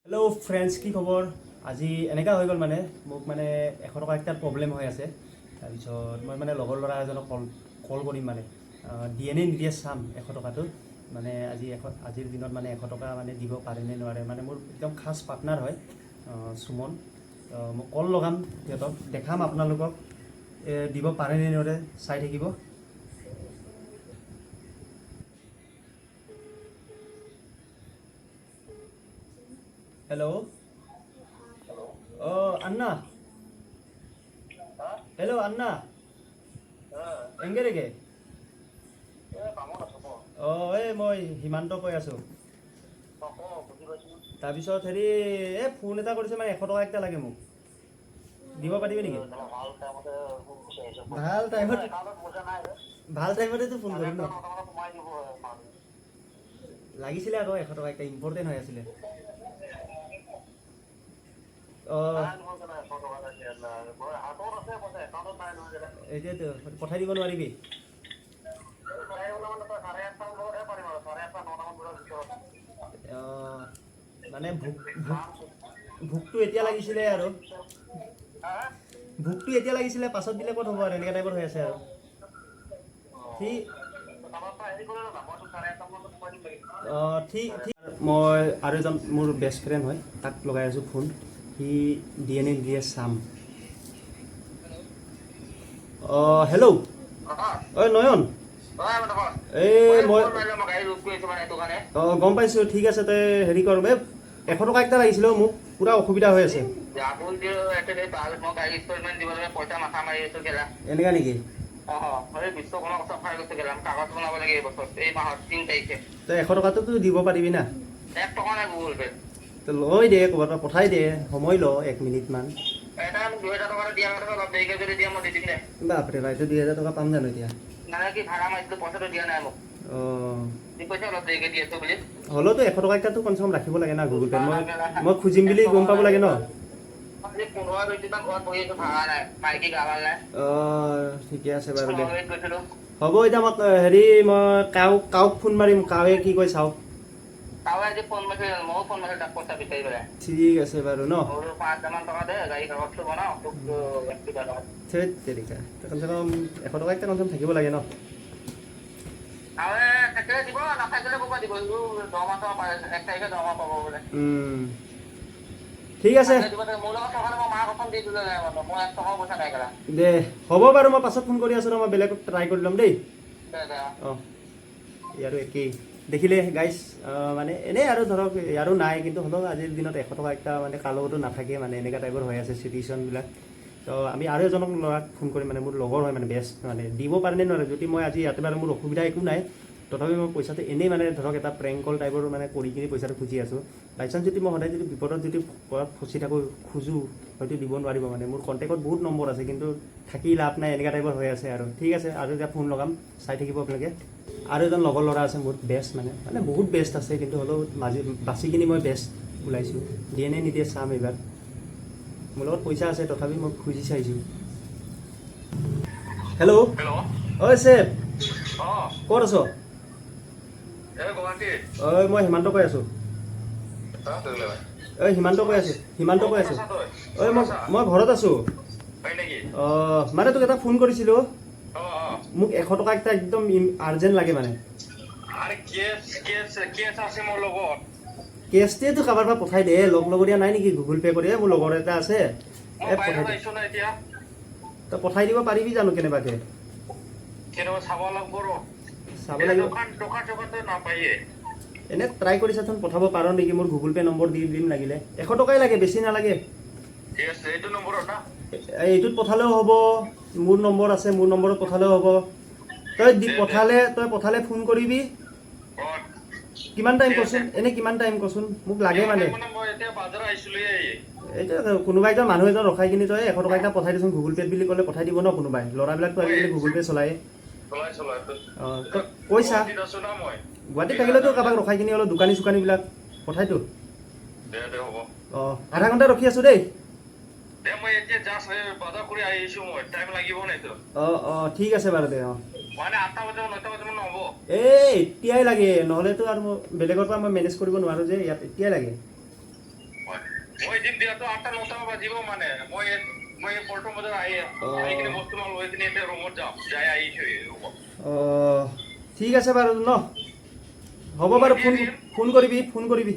Hello' friends, কি খবৰ? আজি এনেকুৱা হৈ গ'ল মানে মোক মানে 100 টকা একটা প্ৰব্লেম হৈ আছে। তাৰপিছত মই মানে লগৰ ল'ৰা এজনক কল কৰিম মানে দিয়ে নে নিদিয়ে চাম 100 টকাটো। মানে আজিৰ দিনত মানে 100 টকা মানে দিব পাৰে নে নোৱাৰে। মানে মোৰ একদম খাছ পাৰ্টনাৰ হয় সুমন। মই কল লগাম সিহঁতক, দেখাম আপোনালোকক দিব পাৰে নে নোৱাৰে, চাই থাকিব। হেল্ল' আন্না, হেল্ল' আন্না, এংগেৰেগে এই মই হিমান্ত কৈ আছোঁ। তাৰপিছত ফোন এটা কৰিছে মানে 100 টকা একটা লাগে মোক, দিব পাৰিবি নেকি? ভাল টাইমতেতো ফোন কৰিম ন। লাগিছিলে আকৌ 100 টকা একটা, ইম্পৰ্টেণ্ট হৈ আছিলে। এতিয়াতো পঠাই দিব নোৱাৰিবি? মানে ভোকটো এতিয়া লাগিছিলে আৰু পাছত দিলে ক'ত হ'ব আৰু, এনেকুৱা টাইপৰ হৈ আছে আৰু। ঠিক মই আৰু এজন মোৰ বেষ্ট ফ্ৰেণ্ড হয়, তাক লগাই আছোঁ ফোন। সি দিয়ে নে নিদিয়ে চাম। হেল্ল', নয়ন, এই মই গম পাইছোঁ। ঠিক আছে, তই কৰ 100 টকা একটা লাগিছিলে মোক, পূৰা অসুবিধা হৈ আছে। এনেকুৱা নেকি? তই 100 টকাটোতো দিব পাৰিবি না? লৈ দে, ক'ৰবাৰ পৰা পঠাই দে, সময় ল 1 মিনিটমান। বাপৰে ভাই, 2000 টকা পাম জানো এতিয়া? হ'লেওতো 100 টকা এটাতো কমচে কম ৰাখিব লাগে না গুগল পে'ত। মই খুজিম বুলি গম পাব লাগে ন। ঠিকে আছে বাৰু দে। হ'ব, এতিয়া মই কাওক ফোন মাৰিম, কাৱে কি কৈ চাওক। ঠিক আছে বাৰু ন। তেৰিকা কমচে কম 100 টকা একটা কমচে কম থাকিব লাগে ন। ঠিক আছে দে, হ'ব বাৰু। মই পাছত ফোন কৰি আছোঁ ৰ, মই বেলেগক ট্ৰাই কৰি ল'ম দেই। ইয়াৰো একেই দেখিলে গাইজ, মানে এনেই আৰু ধৰক ইয়াৰো নাই, কিন্তু হ'লেও আজিৰ দিনত 100 টকা একটা মানে কাৰ লগতো নাথাকে, মানে এনেকুৱা টাইপৰ হৈ আছে চিটুৱেশ্যনবিলাক। তো আমি আৰু এজনক ল'ৰাক ফোন কৰিম, মানে মোৰ লগৰ হয়, মানে বেষ্ট, মানে দিব পাৰে নে নোৱাৰে। যদি মই আজি ইয়াতে বাৰু মোৰ অসুবিধা একো নাই, তথাপি মই পইচাটো এনেই মানে ধৰক এটা প্ৰেংক কল টাইপৰ মানে কৰি কিনি পইচাটো খুজি আছোঁ। বাইচান্স যদি মই সদায় যদি বিপদত যদি ক'ৰবাত ফচি থাকোঁ, খোজোঁ, হয়তো দিব নোৱাৰিব। মানে মোৰ কণ্টেক্টত বহুত নম্বৰ আছে, কিন্তু থাকি লাভ নাই, এনেকুৱা টাইপৰ হৈ আছে আৰু। ঠিক আছে, আৰু এতিয়া ফোন লগাম, চাই থাকিব আপোনালোকে। আৰু এজন লগৰ ল'ৰা আছে মোৰ বেষ্ট, মানে বহুত বেষ্ট আছে, কিন্তু হ'লেও বাচি কিনি মই বেষ্ট ওলাইছোঁ। দিয়ে নে নিদিয়ে চাম এইবাৰ। মোৰ লগত পইচা আছে, তথাপি মই খুজি চাইছোঁ। হেল্ল', ঐ চেফ, ক'ত আছ? মই হিমান্ত কৈ আছোঁ। হিমান্ত কৈ আছোঁ। মই ঘৰত আছোঁ। মানে তোক এটা ফোন কৰিছিলোঁ, মোক 100 টকা একটা একদম আৰ্জেণ্ট লাগে মানে। কেছটোৱেতো কাৰোবাৰ পৰা পঠাই দে, লগৰীয়া নাই নেকি গুগল পে' কৰি? মোৰ লগৰ এটা আছে, তই পঠাই দিব পাৰিবি জানো কেনেবাকে? চাব লাগিব, এনে ট্ৰাই কৰি চাচোন, পঠাব পাৰ নেকি? মোৰ গুগল পে' নম্বৰ দি দিম লাগিলে। 100 টকাই লাগে, বেছি নালাগে। এইটোত পঠালেও হ'ব, মোৰ নম্বৰ আছে, মোৰ নম্বৰত পঠালেও হ'ব। তই পঠালে ফোন কৰিবি। কিমান টাইম কচোন, এনে কিমান টাইম কচোন? মোক লাগে মানে। এইটো কোনোবা একদম মানুহ এজন ৰখাই কিনি তই 100 টকা এটা পঠাই দিচোন, গুগল পে'ত বুলি ক'লে পঠাই দিব ন কোনোবাই। ল'ৰাবিলাকতো আজিকালি গুগল পে' চলায়ে। তই কৈছা, গুৱাহাটীত থাকিলেতো কাৰোবাক ৰখাই কিনি অলপ দোকানী চোকানীবিলাক পঠাইতো। আধা ঘণ্টা ৰখি আছোঁ দেই। ঠিক আছে বাৰু দে। এতিয়াই লাগে, নহ'লেতো আৰু বেলেগৰ পৰা মই মেনেজ কৰিব নোৱাৰোঁ যে, ইয়াত এতিয়াই লাগে। মই দিম দিয়াতো 8-9টা বাজিব মানে মই পল্টন বজাৰ আহি কিনে বস্তু মাল লৈ কিনে এতিয়া ৰুমত যাম যাই আহিছোঁ ৰুমত ঠিক আছে বাৰু ন হ'ব বাৰু ফোন কৰিবি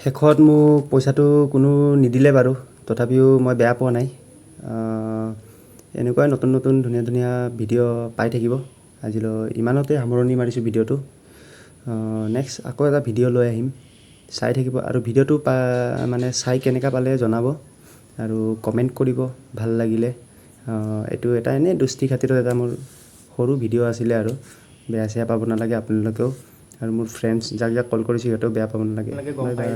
শেষত মোক পইচাটো কোনো নিদিলে বাৰু তথাপিও মই বেয়া পোৱা নাই এনেকুৱাই নতুন নতুন ধুনীয়া ধুনীয়া ভিডিঅ' পাই থাকিব আজিলৈ ইমানতে সামৰণি মাৰিছোঁ ভিডিঅ'টো নেক্সট আকৌ এটা ভিডিঅ' লৈ আহিম চাই থাকিব আৰু ভিডিঅ'টো মানে চাই কেনেকুৱা পালে জনাব আৰু কমেণ্ট কৰিব ভাল লাগিলে এইটো এটা এনেই দুষ্টি খাতিৰত এটা মোৰ সৰু ভিডিঅ' আছিলে আৰু বেয়া চেয়া পাব নালাগে আপোনালোকেও আৰু মোৰ ফ্ৰেণ্ডছ যাক যাক কল কৰিছোঁ সিহঁতেও বেয়া পাব নালাগে বাই বাই